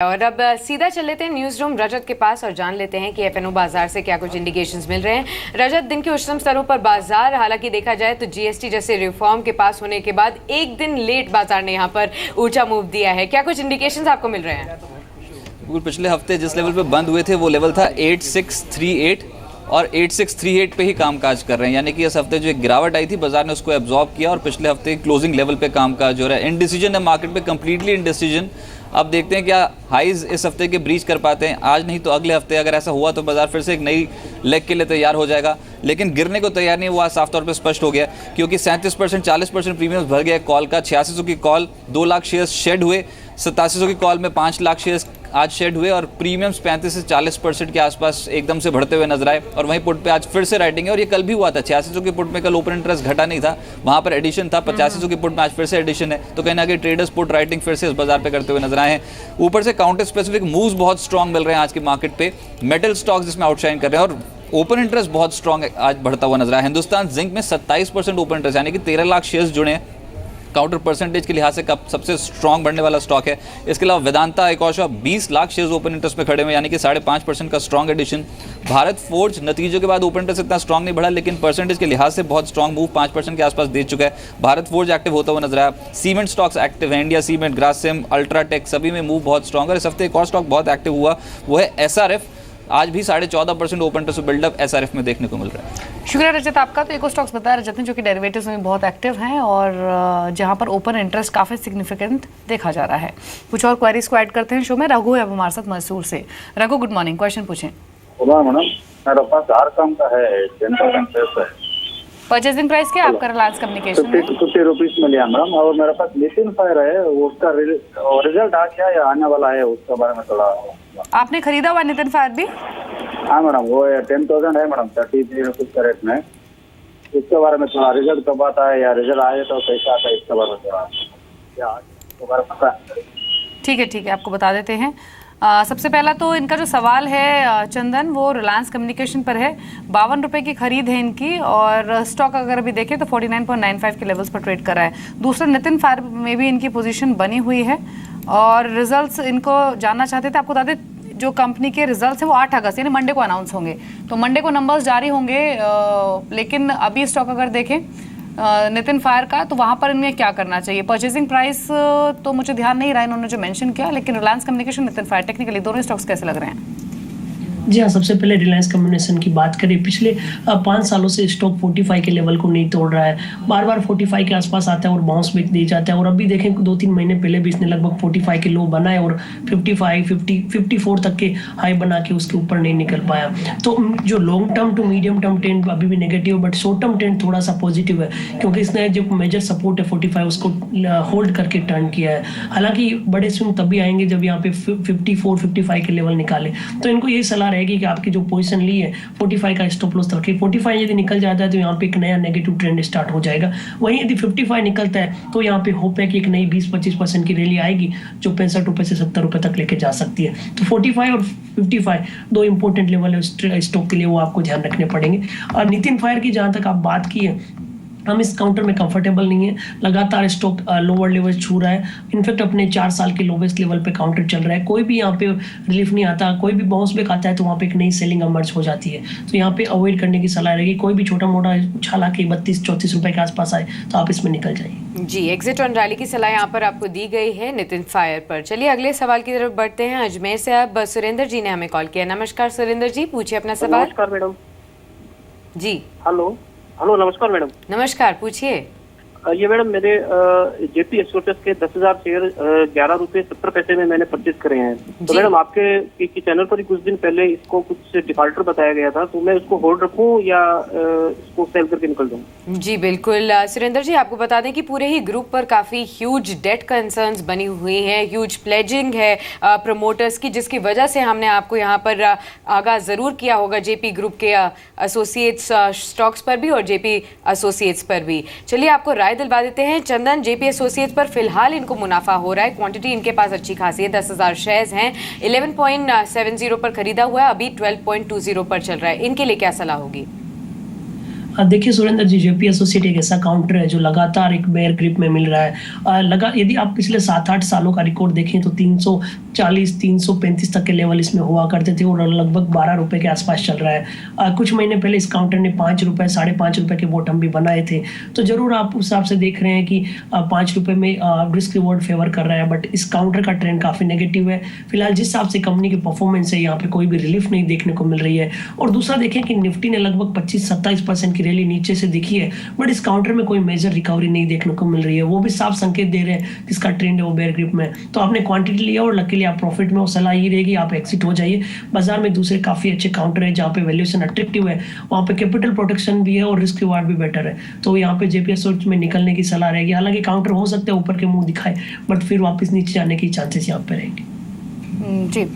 और अब सीधा चल लेते हैं न्यूज रूम रजत के पास और जान लेते हैं कि एफएनओ बाजार से क्या कुछ इंडिकेशंस मिल रहे हैं। रजत, दिन के उच्चतम स्तरों पर बाजार, हालांकि देखा जाए तो जीएसटी जैसे रिफॉर्म के पास होने के बाद एक दिन लेट बाजार ने यहां पर ऊंचा मूव दिया है। क्या कुछ इंडिकेशंस आपको मिल रहे हैं? पिछले हफ्ते जिस लेवल पे बंद हुए थे वो लेवल था 8638 और 8638 पे ही कामकाज कर रहे हैं, यानी कि इस हफ्ते जो एक गिरावट आई थी बाजार ने उसको एब्जॉर्ब किया और पिछले हफ्ते क्लोजिंग लेवल पे कामकाज हो रहा है। इनडिसीजन है मार्केट पे, कंप्लीटली इनडिसीजन। अब देखते हैं क्या हाईज इस हफ्ते के ब्रीच कर पाते हैं, आज नहीं तो अगले हफ्ते। अगर ऐसा हुआ तो बाजार फिर से एक नई लेग के लिए तैयार हो जाएगा, लेकिन गिरने को तैयार नहीं। वो आज साफ तौर पे स्पष्ट हो गया क्योंकि 37% 40% प्रीमियम भर गया कॉल का। 8600 की कॉल 2 लाख शेयर्स शेड हुए, 8700 की कॉल में 5 लाख शेयर्स आज शेड हुए और प्रीमियम्स 35 से 40% के आसपास एकदम से बढ़ते हुए नजर आए। और वहीं पुट पे आज फिर से राइटिंग है और ये कल भी हुआ था। 8600 के पुट में कल ओपन इंटरेस्ट घटा नहीं था, वहां पर एडिशन था। 8500 के पुट में आज फिर से एडिशन है, तो कहीं ना कहीं ट्रेडर्स पुट राइटिंग फिर से इस बाजार पे करते हुए नजर आए हैं। ऊपर से काउंटर स्पेसिफिक मूव्स बहुत स्ट्रॉन्ग मिल रहे हैं आज की मार्केट पे। मेटल स्टॉक्स जिसमें आउटशाइन कर रहे हैं और ओपन इंटरेस्ट बहुत स्ट्रॉन्ग आज बढ़ता हुआ नजर आया। हिंदुस्तान जिंक में 27% ओपन इंटरेस्ट, यानी कि 13 लाख शेयर्स जुड़े हैं। काउंटर परसेंटेज के लिहाज से कब सबसे स्ट्रॉन्ग बढ़ने वाला स्टॉक है। इसके अलावा वेदांता एक और shop 20 lakh shares open interest में खड़े हुए, यानी कि 5.5% का स्ट्रॉन्ग एडिशन। भारत फोर्ज नतीजों के बाद ओपन इंटरेस्ट इतना स्ट्रॉन्ग नहीं बढ़ा, लेकिन परसेंटेज के लिहाज से बहुत स्ट्रॉन्ग मूव 5% के आसपास दे चुका है। भारत फोर्ज एक्टिव होता हुआ नजर आया। सीमेंट स्टॉक्स एक्टिव है, इंडिया सीमेंट, ग्रासिम, अल्ट्राटेक, सभी में मूव बहुत स्ट्रॉन्ग है। इस हफ्ते एक और स्टॉक बहुत एक्टिव हुआ, वो है एसआरएफ। आज भी 14.5% ओपन इंटरेस्ट बिल्डअप एसआरएफ में देखने को मिल रहा है। शुक्रिया रजत आपका। तो इको स्टॉक्स बताया रजत ने, जो कि डेरिवेटिव्स में बहुत एक्टिव हैं और जहां पर ओपन इंटरेस्ट काफ़ी सिग्निफिकेंट देखा जा रहा है। कुछ और क्वेरीज को ऐड करते हैं शो में। रघु है हमारे साथ मैसूर से। रघु, गुड मॉर्निंग, क्वेश्चन पूछें। मैडम, मेरे पास आरकॉम का है 10,000 शेयर है। परचेजिंग प्राइस क्या है आपका रिलायंस कम्युनिकेशन में? 50 रुपीज में लिया मैडम। और मेरे पास नितिन फायर है, उसका रिजल्ट आ गया या आने वाला है, उसके बारे में थोड़ा। आपने खरीदा हुआ नितिन फायर भी? हाँ मैडम, वो 10,000 है मैडम, 33 रुपीज का रेट में। इसके बारे में थोड़ा रिजल्ट कब आता है या रिजल्ट आए तो कैसा आता है, इसके बारे में थोड़ा ठीक है, आपको बता देते हैं। सबसे पहला तो इनका जो सवाल है चंदन, वो रिलायंस कम्युनिकेशन पर है। 52 रुपये की खरीद है इनकी और स्टॉक अगर अभी देखें तो 49.95 के लेवल्स पर ट्रेड कर रहा है। दूसरा नितिन फायर में भी इनकी पोजीशन बनी हुई है और रिजल्ट्स इनको जानना चाहते थे। आपको बता दें जो कंपनी के रिजल्ट्स हैं वो 8 अगस्त यानी मंडे को अनाउंस होंगे, तो मंडे को नंबर्स जारी होंगे। लेकिन अभी स्टॉक अगर देखें नितिन फायर का, तो वहाँ पर इनमें क्या करना चाहिए? परचेजिंग प्राइस तो मुझे ध्यान नहीं रहा इन्होंने जो मेंशन किया, लेकिन Reliance communication, Nitin fire, technically दोनों स्टॉक्स कैसे लग रहे हैं? जी हाँ, सबसे पहले रिलायंस कम्युनिकेशन की बात करें, पिछले 5 सालों से स्टॉक 45 के लेवल को नहीं तोड़ रहा है। बार बार 45 के आसपास आता है और बाउंस बैक दे जाता है। और अभी देखें 2-3 महीने पहले भी इसने लगभग 45 के लो बनाए और 54 तक के हाई बना के उसके ऊपर नहीं निकल पाया। तो जो long term to medium term trend अभी भी negative, but short term trend थोड़ा सा पॉजिटिव है क्योंकि इसने जो मेजर सपोर्ट है 45 उसको होल्ड करके टर्न किया है। हालांकि बड़े स्विंग तभी आएंगे जब यहाँ पे 54-55 के लेवल निकाले। तो इनको यही सलाह कि आपकी जो पोजीशन ली है 45 का स्टॉप लॉस रखिए। 45 यदि निकल जाता है तो यहाँ पे एक नया नेगेटिव ट्रेंड स्टार्ट हो जाएगा। वहीं यदि 55 निकलता है तो यहाँ पे होप है कि एक नई 20-25% की रैली आएगी जो 65 रुपए से 70 रुपए तक लेके जा सकती है। तो 45 और 55 दो इंपॉर्टेंट लेवल है स्टॉक के लिए, वो आपको ध्यान रखने पड़ेंगे। और नितिन फायर की जहां तक आप बात की है, हम इस काउंटर में कंफर्टेबल नहीं है। लगातार स्टॉक लोअर लेवल छू रहा है। इनफैक्ट अपने 4 साल के लोवेस्ट लेवल पे काउंटर चल रहा है। कोई भी यहाँ पे रिलीफ नहीं आता, कोई भी बाउंस बैक आता है तो वहाँ पे एक नई सेलिंग इमर्ज हो जाती है। तो यहाँ पे अवॉइड करने की सलाह रहेगी। कोई भी छोटा मोटा उछाल आके 32-34 रुपए के आसपास आए तो आप इसमें निकल जाइए। जी, एग्जिट ऑन रैली की सलाह यहाँ पर आपको दी गई है नितिन फायर पर। चलिए अगले सवाल की तरफ बढ़ते हैं। अजमेर से अब सुरेंद्र जी ने हमें कॉल किया। नमस्कार सुरेंद्र जी, पूछिए अपना सवाल। नमस्कार मैडम जी। हेलो, नमस्कार मैडम। नमस्कार, पूछिए। ये मैडम मेरे जेपी एसोसिएट्स के 10,000 शेयर 11 रुपए 70 पैसे में मैंने परचेज करे हैं। तो मैडम आपके चैनल पर ही कुछ दिन पहले इसको कुछ डिफॉल्टर बताया गया था, तो मैं उसको होल्ड रखूं या इसको सेल करके निकल जाऊं? जी बिल्कुल सुरेंद्र जी, आपको बता दें कि पूरे ही ग्रुप पर काफ़ी ह्यूज डेट कंसर्न्स बनी हुई हैं, ह्यूज प्लेजिंग है प्रमोटर्स की, जिसकी वजह से हमने आपको यहाँ पर आगाह ज़रूर किया होगा जेपी ग्रुप के एसोसिएट्स स्टॉक्स पर भी और जेपी एसोसिएट्स पर भी। चलिए आपको राय दिलवा देते हैं। चंदन, जेपी एसोसिएट्स पर फिलहाल इनको मुनाफा हो रहा है, क्वांटिटी इनके पास अच्छी खासी है, 10,000 शेयर्स हैं, 11.70 पर खरीदा हुआ है, अभी 12.20 पर चल रहा है। इनके लिए क्या सलाह होगी? देखिए सुरेंद्र जी, जेपी एसोसिएट एक ऐसा काउंटर है जो लगातार एक बेयर ग्रिप में मिल रहा है। यदि आप पिछले 7-8 सालों का रिकॉर्ड देखें तो 340, 335 तक के लेवल इसमें हुआ करते थे और लगभग 12 रुपए के आसपास चल रहा है। कुछ महीने पहले इस काउंटर ने 5 रुपए, 5.5 रुपए के बॉटम भी बनाए थे। तो जरूर आप उस हिसाब से देख रहे हैं कि 5 रुपए में रिस्क रिवॉर्ड फेवर कर रहा है, बट इस काउंटर का ट्रेंड काफी नेगेटिव है। फिलहाल जिस हिसाब से कंपनी की परफॉर्मेंस है, यहाँ पे कोई भी रिलीफ नहीं देखने को मिल रही है। और दूसरा देखें कि निफ्टी ने लगभग 25-27% की रैली नीचे से दिखी है, बट इस काउंटर में कोई मेजर रिकवरी नहीं देखने को मिल रही है। वो भी साफ संकेत दे रहे हैं कि इसका ट्रेंड है वो बेयर ग्रिप में। तो आपने क्वांटिटी लिया और लकीली आप प्रॉफिट में, वो सलाह ये रहेगी आप एक्सिट हो जाइए। बाजार में दूसरे काफी अच्छे काउंटर है जहाँ पे वैल्यूएशन अट्रैक्टिव है, वहाँ पे कैपिटल प्रोटेक्शन भी है और रिस्क रिवार्ड भी बेटर है। तो यहाँ पे जेपीएस में निकलने की सलाह रहेगी। हालांकि काउंटर हो सकता है ऊपर के मुंह दिखाए, बट फिर वापस नीचे जाने की चांसेस यहाँ पे रहेंगे। जी।